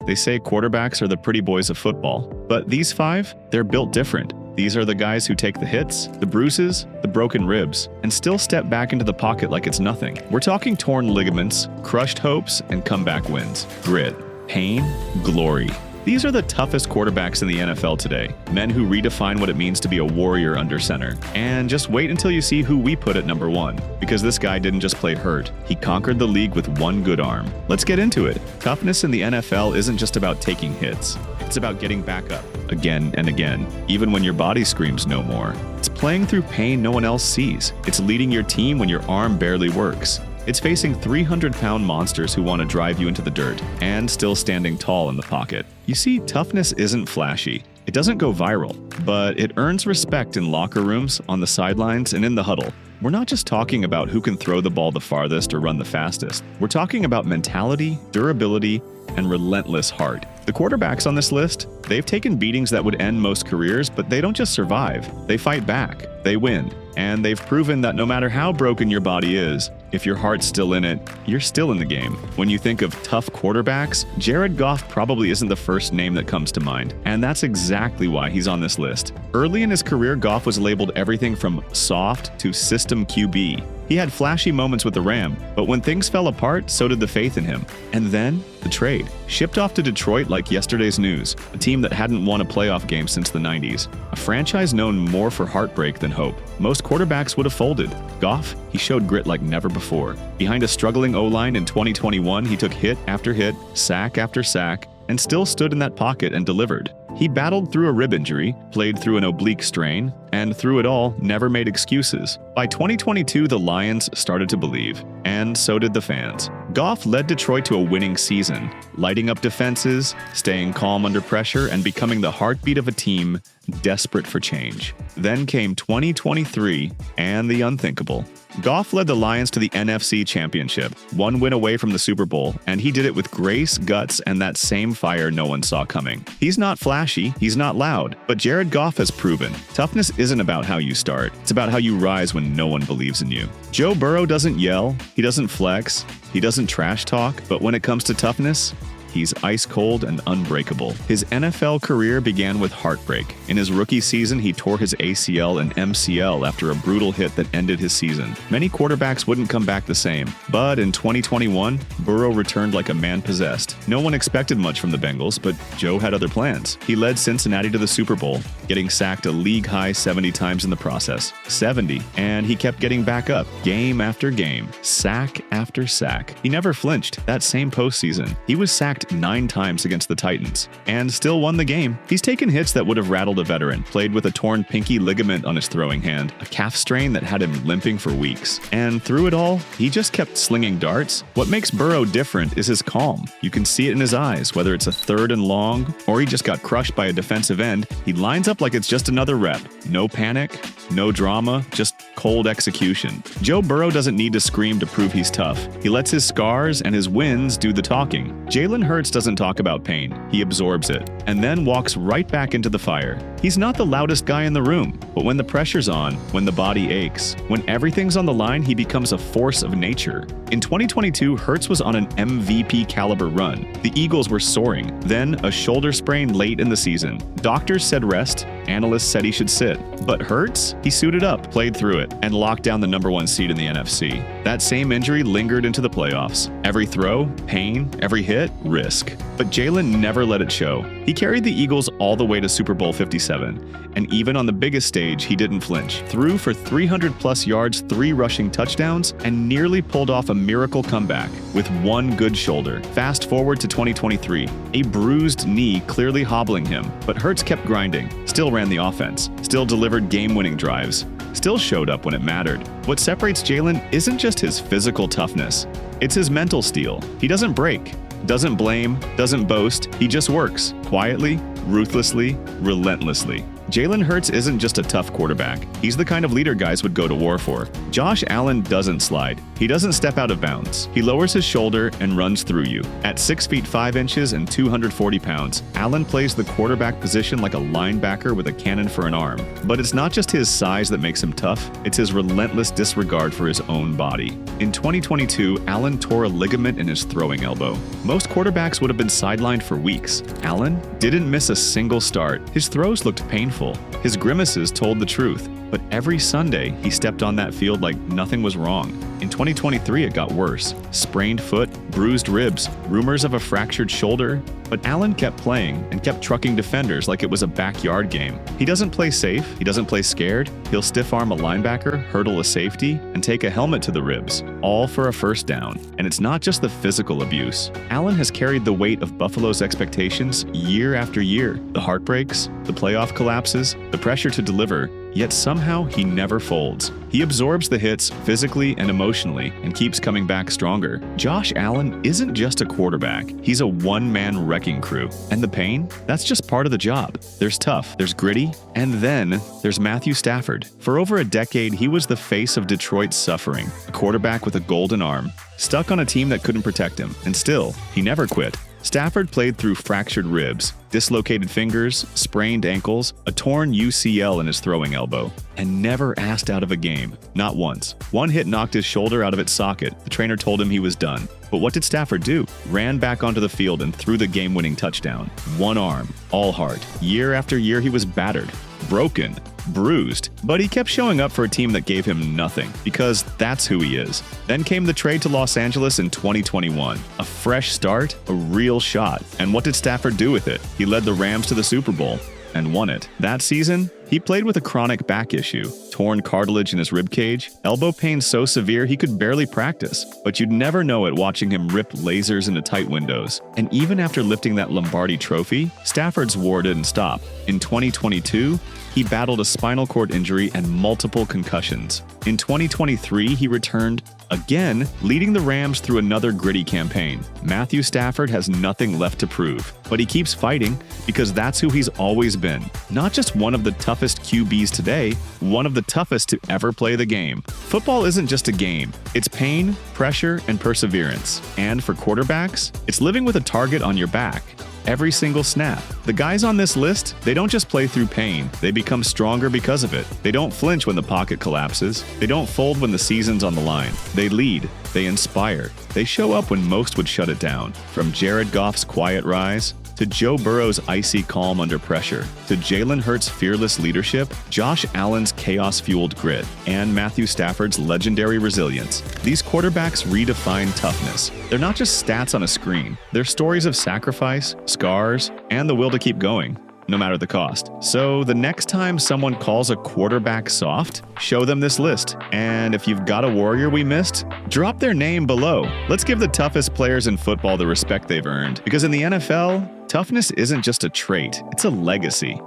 They say quarterbacks are the pretty boys of football, but these 5, they're built different. These are the guys who take the hits, the bruises, the broken ribs, and still step back into the pocket like it's nothing. We're talking torn ligaments, crushed hopes, and comeback wins. Grit, pain, glory. These are the toughest quarterbacks in the NFL today, men who redefine what it means to be a warrior under center. And just wait until you see who we put at number 1, because this guy didn't just play hurt, he conquered the league with one good arm. Let's get into it. Toughness in the NFL isn't just about taking hits. It's about getting back up again and again, even when your body screams no more. It's playing through pain no one else sees. It's leading your team when your arm barely works. It's facing 300-pound monsters who want to drive you into the dirt and still standing tall in the pocket. You see, toughness isn't flashy. It doesn't go viral, but it earns respect in locker rooms, on the sidelines, and in the huddle. We're not just talking about who can throw the ball the farthest or run the fastest. We're talking about mentality, durability, and relentless heart. The quarterbacks on this list, they've taken beatings that would end most careers, but they don't just survive. They fight back. They win. And they've proven that no matter how broken your body is, if your heart's still in it, you're still in the game. When you think of tough quarterbacks, Jared Goff probably isn't the first name that comes to mind. And that's exactly why he's on this list. Early in his career, Goff was labeled everything from soft to system QB. He had flashy moments with the Ram, but when things fell apart, so did the faith in him. And then, the trade. Shipped off to Detroit like yesterday's news, a team that hadn't won a playoff game since the 90s. A franchise known more for heartbreak than hope. Most quarterbacks would have folded. Goff, he showed grit like never before. Behind a struggling O-line in 2021, he took hit after hit, sack after sack, and still stood in that pocket and delivered. He battled through a rib injury, played through an oblique strain, and through it all, never made excuses. By 2022, the Lions started to believe, and so did the fans. Goff led Detroit to a winning season, lighting up defenses, staying calm under pressure, and becoming the heartbeat of a team desperate for change. Then came 2023 and the unthinkable. Goff led the Lions to the NFC Championship, one win away from the Super Bowl, and he did it with grace, guts, and that same fire no one saw coming. He's not flashy, he's not loud, but Jared Goff has proven toughness isn't about how you start, it's about how you rise when no one believes in you. Joe Burrow doesn't yell, he doesn't flex, he doesn't trash talk, but when it comes to toughness, he's ice cold and unbreakable. His NFL career began with heartbreak. In his rookie season, he tore his ACL and MCL after a brutal hit that ended his season. Many quarterbacks wouldn't come back the same. But in 2021, Burrow returned like a man possessed. No one expected much from the Bengals, but Joe had other plans. He led Cincinnati to the Super Bowl, getting sacked a league-high 70 times in the process. 70. And he kept getting back up, game after game, sack after sack. He never flinched. That same postseason, he was sacked 9 times against the Titans, and still won the game. He's taken hits that would have rattled a veteran, played with a torn pinky ligament on his throwing hand, a calf strain that had him limping for weeks. And through it all, he just kept slinging darts. What makes Burrow different is his calm. You can see it in his eyes, whether it's a 3rd and long, or he just got crushed by a defensive end. He lines up like it's just another rep. No panic, no drama, just cold execution. Joe Burrow doesn't need to scream to prove he's tough. He lets his scars and his wins do the talking. Jalen Hurts doesn't talk about pain, he absorbs it, and then walks right back into the fire. He's not the loudest guy in the room, but when the pressure's on, when the body aches, when everything's on the line, he becomes a force of nature. In 2022, Hurts was on an MVP caliber run. The Eagles were soaring. Then, a shoulder sprain late in the season. Doctors said rest, analysts said he should sit. But Hurts, he suited up, played through it, and locked down the #1 seed in the NFC. That same injury lingered into the playoffs. Every throw, pain, every hit, risk. But Jalen never let it show. He carried the Eagles all the way to Super Bowl 57, and even on the biggest stage, he didn't flinch. Threw for 300-plus yards, 3 rushing touchdowns, and nearly pulled off a miracle comeback with one good shoulder. Fast forward to 2023, a bruised knee clearly hobbling him, but Hurts kept grinding, still ran the offense, still delivered game-winning drives, still showed up when it mattered. What separates Jalen isn't just his physical toughness, it's his mental steel. He doesn't break, doesn't blame, doesn't boast, he just works, quietly, ruthlessly, relentlessly. Jalen Hurts isn't just a tough quarterback. He's the kind of leader guys would go to war for. Josh Allen doesn't slide. He doesn't step out of bounds. He lowers his shoulder and runs through you. At 6 feet 5 inches and 240 pounds, Allen plays the quarterback position like a linebacker with a cannon for an arm. But it's not just his size that makes him tough, it's his relentless disregard for his own body. In 2022, Allen tore a ligament in his throwing elbow. Most quarterbacks would have been sidelined for weeks. Allen didn't miss a single start. His throws looked painful. His grimaces told the truth. But every Sunday, he stepped on that field like nothing was wrong. In 2023, it got worse. Sprained foot, bruised ribs, rumors of a fractured shoulder. But Allen kept playing and kept trucking defenders like it was a backyard game. He doesn't play safe. He doesn't play scared. He'll stiff-arm a linebacker, hurdle a safety, and take a helmet to the ribs, all for a first down. And it's not just the physical abuse. Allen has carried the weight of Buffalo's expectations year after year. The heartbreaks, the playoff collapses, the pressure to deliver. Yet somehow he never folds. He absorbs the hits physically and emotionally and keeps coming back stronger. Josh Allen isn't just a quarterback. He's a one-man wrecking crew. And the pain? That's just part of the job. There's tough, there's gritty, and then there's Matthew Stafford. For over a decade, he was the face of Detroit's suffering, a quarterback with a golden arm, stuck on a team that couldn't protect him. And still, he never quit. Stafford played through fractured ribs, dislocated fingers, sprained ankles, a torn UCL in his throwing elbow, and never asked out of a game. Not once. One hit knocked his shoulder out of its socket. The trainer told him he was done. But what did Stafford do? Ran back onto the field and threw the game-winning touchdown. One arm, all heart. Year after year, he was battered, broken, bruised, but he kept showing up for a team that gave him nothing, because that's who he is. Then came the trade to Los Angeles in 2021. A fresh start, a real shot. And what did Stafford do with it? He led the Rams to the Super Bowl and won it. That season, he played with a chronic back issue, torn cartilage in his ribcage, elbow pain so severe he could barely practice. But you'd never know it watching him rip lasers into tight windows. And even after lifting that Lombardi trophy, Stafford's war didn't stop. In 2022, he battled a spinal cord injury and multiple concussions. In 2023, he returned again, leading the Rams through another gritty campaign. Matthew Stafford has nothing left to prove, but he keeps fighting because that's who he's always been. Not just one of the toughest QBs today, one of the toughest to ever play the game. Football isn't just a game. It's pain, pressure, and perseverance. And for quarterbacks, it's living with a target on your back every single snap. The guys on this list, they don't just play through pain, they become stronger because of it. They don't flinch when the pocket collapses. They don't fold when the season's on the line. They lead, they inspire, they show up when most would shut it down. From Jared Goff's quiet rise, to Joe Burrow's icy calm under pressure, to Jalen Hurts' fearless leadership, Josh Allen's chaos-fueled grit, and Matthew Stafford's legendary resilience, these quarterbacks redefine toughness. They're not just stats on a screen. They're stories of sacrifice, scars, and the will to keep going, no matter the cost. So the next time someone calls a quarterback soft, show them this list. And if you've got a warrior we missed, drop their name below. Let's give the toughest players in football the respect they've earned. Because in the NFL, toughness isn't just a trait, it's a legacy.